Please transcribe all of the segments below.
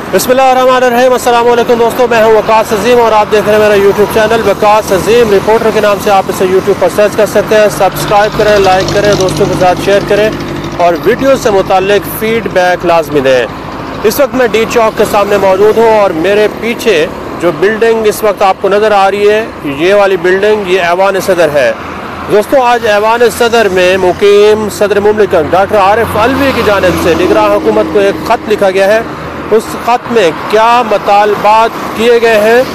बिस्मिल्लाहिर्रहमानिर्रहीम। अस्सलाम वालेकुम दोस्तों, मैं हूं वकास अजीम और आप देख रहे हैं मेरा यूट्यूब चैनल वकास अजीम रिपोर्टर के नाम से। आप इसे यूट्यूब पर सर्च कर सकते हैं। सब्सक्राइब करें, लाइक करें, दोस्तों के साथ शेयर करें और वीडियो से मुताल्लिक फीडबैक लाजमी दें। इस वक्त मैं डी चौक के सामने मौजूद हूँ और मेरे पीछे जो बिल्डिंग इस वक्त आपको नज़र आ रही है, ये वाली बिल्डिंग ये ऐवान सदर है। दोस्तों, आज ऐवान सदर में मुकीम सदर मुमलिकत डॉक्टर आरिफ अलवी की जानिब से निगरान हुकूमत को एक ख़त लिखा गया है। उस ख़त में क्या मतालबात किए गए हैं,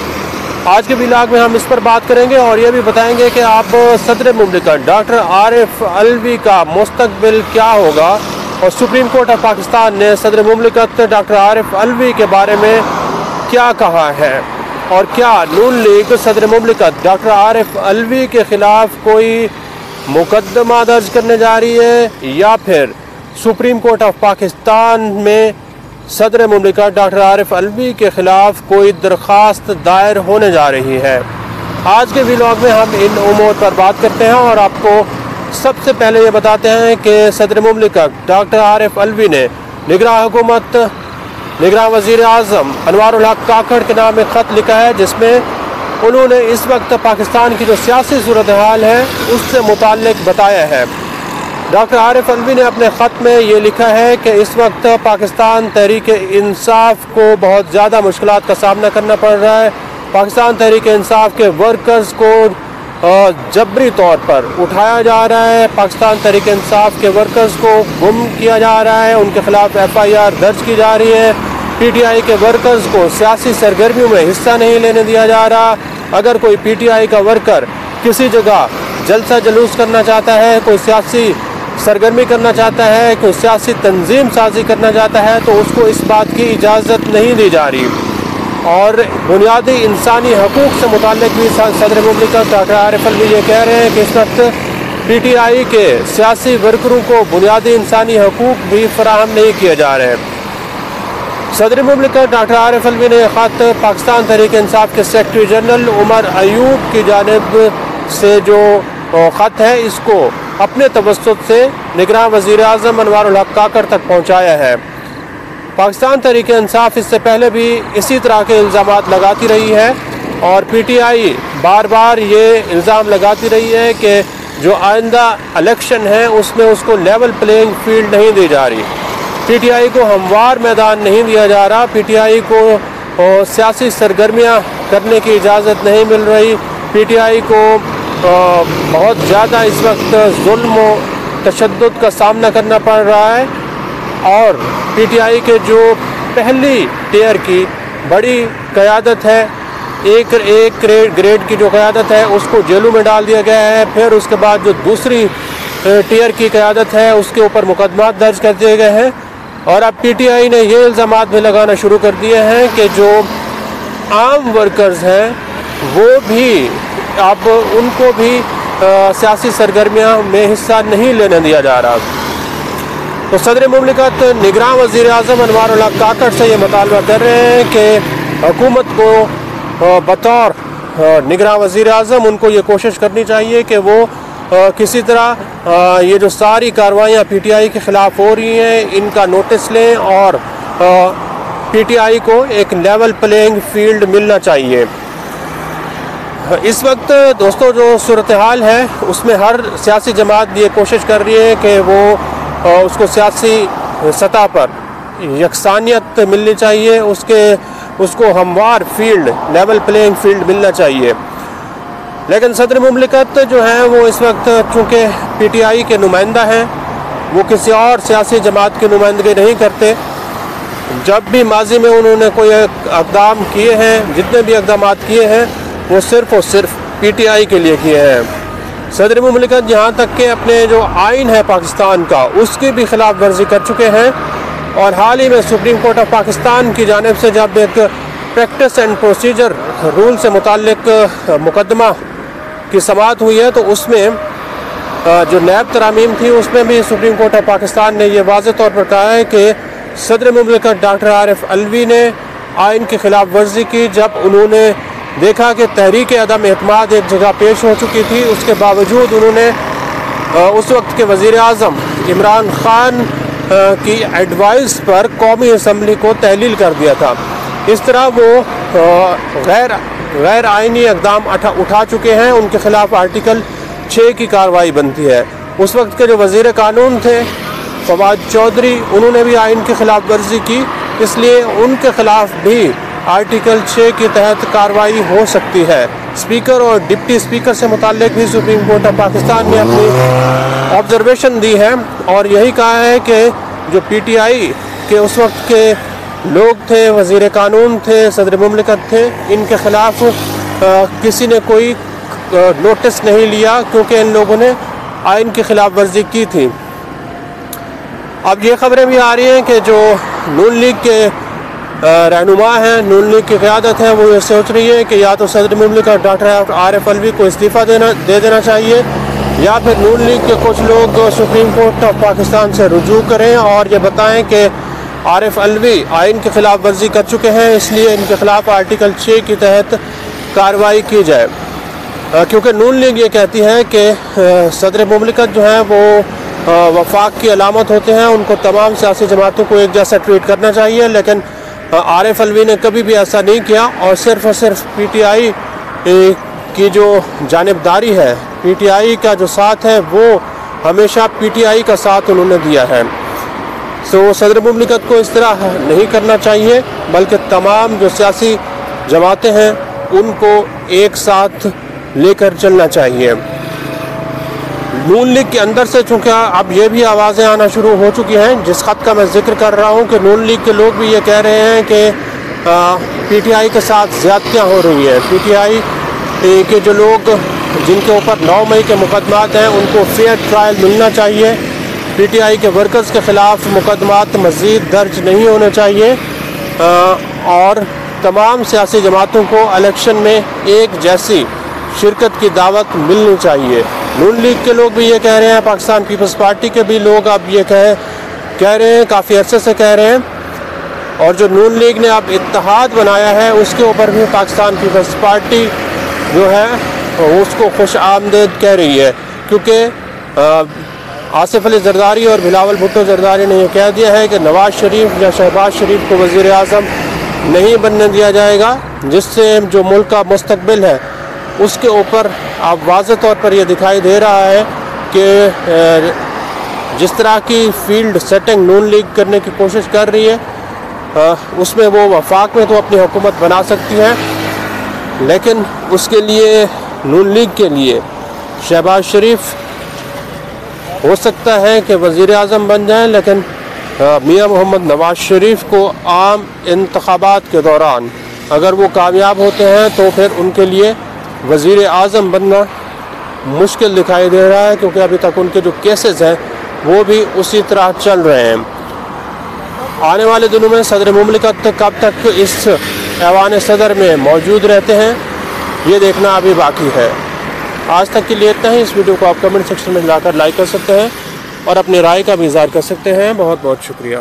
आज के व्लॉग में हम इस पर बात करेंगे और ये भी बताएंगे कि आप सदर मुमलिकत डॉक्टर आरिफ अलवी का मुस्तकबिल क्या होगा और सुप्रीम कोर्ट ऑफ पाकिस्तान ने सदर मुमलिकत डॉक्टर आरिफ अलवी के बारे में क्या कहा है और क्या नून लीग सदर मुमलिकत डॉक्टर आरिफ अलवी के ख़िलाफ़ कोई मुकदमा दर्ज करने जा रही है या फिर सुप्रीम कोर्ट ऑफ पाकिस्तान में सदर मुमलिकत डॉक्टर आरिफ अलवी के ख़िलाफ़ कोई दरख्वास्त दायर होने जा रही है। आज के व्लॉग में हम इन उमूर पर बात करते हैं और आपको सबसे पहले ये बताते हैं कि सदर मुमलिकत डॉक्टर आरिफ अलवी ने निगरान वज़ीर आज़म अनवारुल हक काकड़ के नाम एक ख़त लिखा है, जिसमें उन्होंने इस वक्त पाकिस्तान की जो सियासी सूरत हाल है उससे मुताल्लिक बताया है। डॉक्टर आरिफ अलवी ने अपने ख़त में ये लिखा है कि इस वक्त पाकिस्तान तहरीक इंसाफ को बहुत ज़्यादा मुश्किलात का सामना करना पड़ रहा है। पाकिस्तान तहरीक इंसाफ के वर्कर्स को जबरी तौर पर उठाया जा रहा है। पाकिस्तान तहरीक इंसाफ के वर्कर्स को गुम किया जा रहा है, उनके ख़िलाफ़ FIR दर्ज की जा रही है। PTI के वर्कर्स को सियासी सरगर्मियों में हिस्सा नहीं लेने दिया जा रहा। अगर कोई PTI का वर्कर किसी जगह जलसा जलूस करना चाहता है, कोई सियासी सरगर्मी करना चाहता है, कोई सियासी तंजीम साजी करना चाहता है, तो उसको इस बात की इजाज़त नहीं दी जा रही। और बुनियादी इंसानी हकूक़ से मुताल्लिक़ भी सदर मुमलिकत डॉक्टर आरिफ अलवी ये कह रहे हैं कि इस वक्त PTI के सियासी वर्करों को बुनियादी इंसानी हकूक़ भी फराहम नहीं किए जा रहे हैं। सदर मुमलिकत डॉक्टर आरिफ अलवी ने ख़त पाकिस्तान तहरीक इंसाफ के सेक्रेटरी जनरल उमर अयूब की जानिब से जो ख़त है इसको अपने तवस्सुत से निगरान वज़ीर आज़म अनवारुल हक काकड़ तक पहुँचाया है। पाकिस्तान तहरीक इंसाफ इससे पहले भी इसी तरह के इल्ज़ामात लगाती रही है और PTI बार बार ये इल्ज़ाम लगाती रही है कि जो आइंदा इलेक्शन है उसमें उसको लेवल प्लेइंग फील्ड नहीं दी जा रही। PTI को हमवार मैदान नहीं दिया जा रहा। PTI को सियासी सरगर्मियाँ करने की इजाज़त नहीं मिल रही। PTI को बहुत ज़्यादा इस वक्त जुल्म व तशद्दुद का सामना करना पड़ रहा है और PTI के जो पहली टियर की बड़ी क़यादत है, एक ग्रेड की जो क़यादत है उसको जेलों में डाल दिया गया है। फिर उसके बाद जो दूसरी टियर की क़यादत है उसके ऊपर मुकदमात दर्ज कर दिए गए हैं और अब PTI ने ये इल्ज़ामात भी लगाना शुरू कर दिए हैं कि जो आम वर्कर्स हैं वो भी अब उनको भी सियासी सरगर्मियाँ में हिस्सा नहीं लेने दिया जा रहा। तो सदर मुमलिकत निगरान वज़ीर आज़म अनवारुल हक काकड़ से ये मुतालबा कर रहे हैं कि हुकूमत को बतौर निगरान वज़ीर आज़म उनको ये कोशिश करनी चाहिए कि वो किसी तरह ये जो सारी कार्रवाइयाँ PTI के ख़िलाफ़ हो रही हैं इनका नोटिस लें और PTI को एक लेवल प्लेइंग फील्ड मिलना चाहिए। इस वक्त दोस्तों जो सूरत हाल है उसमें हर सियासी जमात ये कोशिश कर रही है कि वो उसको सियासी सतह पर यकसानियत मिलनी चाहिए, उसको हमवार फील्ड लेवल प्लेइंग फील्ड मिलना चाहिए। लेकिन सदर मुमलिकत जो है वो इस वक्त चूँकि PTI के नुमाइंदा हैं, वो किसी और सियासी जमात की नुमाइंदगी नहीं करते। जब भी माजी में उन्होंने कोई इक़दाम किए हैं, जितने भी इक़दाम किए हैं वो सिर्फ़ और सिर्फ PTI के लिए किए हैं। सदर मुमलिकत यहाँ तक के अपने जो आइन है पाकिस्तान का उसकी भी खिलाफ वर्जी कर चुके हैं और हाल ही में सुप्रीम कोर्ट ऑफ पाकिस्तान की जानिब से जब एक प्रैक्टिस एंड प्रोसीजर रूल से मुताल्लिक मुकदमा की समाअत हुई है तो उसमें जो नैब तरामीम थी उसमें भी सुप्रीम कोर्ट ऑफ पाकिस्तान ने यह वाज़ेह तौर पर कहा है कि सदर मुमलिकत डॉक्टर आरिफ अलवी ने आइन की खिलाफ वर्जी की। जब उन्होंने देखा कि तहरीक अदम एतमाद एक जगह पेश हो चुकी थी, उसके बावजूद उन्होंने उस वक्त के वज़ीर आज़म इमरान ख़ान کی ایڈوائس پر قومی اسمبلی کو تحلیل کر دیا تھا۔ اس طرح وہ غیر آئینی اقدام اٹھا چکے ہیں، ان کے خلاف آرٹیکل 6 کی کارروائی بنتی ہے۔ اس وقت کے جو وزیر قانون تھے فواد چودھری، انہوں نے بھی آئین کی خلاف ورزی کی، اس لیے ان کے خلاف بھی آرٹیکل 6 کے تحت کارروائی ہو سکتی ہے۔ اسپیکر اور ڈپٹی اسپیکر سے متعلق بھی سپریم کورٹ آف پاکستان نے اپنی آبزرویشن دی ہے اور یہی کہا ہے کہ جو پی ٹی آئی کے اس وقت کے لوگ تھے، وزیر قانون تھے، صدر مملکت تھے، ان کے خلاف کسی نے کوئی نوٹس نہیں لیا کیونکہ ان لوگوں نے آئین کی خلاف ورزی کی تھی۔ اب یہ خبریں بھی آ رہی ہیں کہ جو نون لیگ کے رہنما ہیں، نون لیگ کی قیادت ہے، وہ یہ سوچ رہی ہے کہ یا تو صدر مملکت ڈاکٹر عارف الوی کو استعفیٰ دے دینا چاہیے یا پھر نون لیگ کے کچھ لوگ سپریم کورٹ آف پاکستان سے رجوع کریں اور یہ بتائیں کہ عارف الوی آئین کی خلاف ورزی کر چکے ہیں، اس لیے ان کے خلاف آرٹیکل 6 کے تحت کارروائی کی جائے، کیونکہ نون لیگ یہ کہتی ہے کہ صدر مملکت جو ہیں وہ وفاق کی علامت ہوتے ہیں، ان کو تمام سیاسی جماعتوں کو ایک جیسا ٹریٹ کرنا چاہیے، لیکن عارف الوی نے کبھی بھی ایسا نہیں کیا اور صرف پی ٹی آئی کی جو جانبداری ہے، پی ٹی آئی کا جو ساتھ ہے، وہ ہمیشہ پی ٹی آئی کا ساتھ انہوں نے دیا ہے۔ صدر مملکت کو اس طرح نہیں کرنا چاہیے، بلکہ تمام جو سیاسی جماعتیں ہیں ان کو ایک ساتھ لے کر چلنا چاہیے۔ نون لیگ کے اندر سے چونکہ اب یہ بھی آوازیں آنا شروع ہو چکی ہیں، جس خط کا میں ذکر کر رہا ہوں کہ نون لیگ کے لوگ بھی یہ کہہ رہے ہیں کہ پی ٹی آئی کے ساتھ زیادتیاں ہو رہی ہیں، پی ٹی آئی کے جو لوگ جن کے اوپر 9 مئی کے مقدمات ہیں ان کو فیئر ٹرائل ملنا چاہیے، پی ٹی آئی کے ورکرز کے خلاف مقدمات مزید درج نہیں ہونے چاہیے اور تمام سیاسی جماعتوں کو الیکشن میں ایک جیسی شرکت کی دعوت ملنی چاہیے۔ نون لیگ کے لوگ بھی یہ کہہ رہے ہیں، پاکستان پیپلز پارٹی کے بھی لوگ اب یہ کہہ رہے ہیں، کافی عرصے سے کہہ رہے ہیں، اور جو نون لیگ نے اب اتحاد بنایا ہے اس کے اوپر بھی پاکستان پیپلز پارٹی جو ہے اس کو خوش آمدید کہہ رہی ہے، کیونکہ آصف علی زرداری اور بلاول بھٹو زرداری نے یہ کہہ دیا ہے کہ نواز شریف یا شہباز شریف کو وزیر اعظم نہیں بننے دیا جائے گا، جس سے جو ملک کا مستقبل ہے اس کے اوپر اب واضح طور پر یہ دکھائی دے رہا ہے کہ جس طرح کی فیلڈ سیٹنگ نون لیگ کرنے کی کوشش کر رہی ہے اس میں وہ وفاق میں تو اپنی حکومت بنا سکتی ہے، لیکن اس کے لیے نون لیگ کے لیے شہباز شریف ہو سکتا ہے کہ وزیر اعظم بن جائیں، لیکن میاں محمد نواز شریف کو عام انتخابات کے دوران اگر وہ کامیاب ہوتے ہیں تو پھر ان کے لیے وزیر اعظم بننا مشکل دکھائی دے رہا ہے، کیونکہ ابھی تک ان کے جو کیسز ہیں وہ بھی اسی طرح چل رہے ہیں۔ آنے والے دنوں میں صدر مملکت کب تک اس ایوان صدر میں موجود رہتے ہیں یہ دیکھنا ابھی باقی ہے۔ آج تک کے لیے اتنا ہی۔ اس ویڈیو کو آپ کمنٹ سیکشن میں جا کر لائک کر سکتے ہیں اور اپنی رائے کا بھی اظہار کر سکتے ہیں۔ بہت بہت شکریہ۔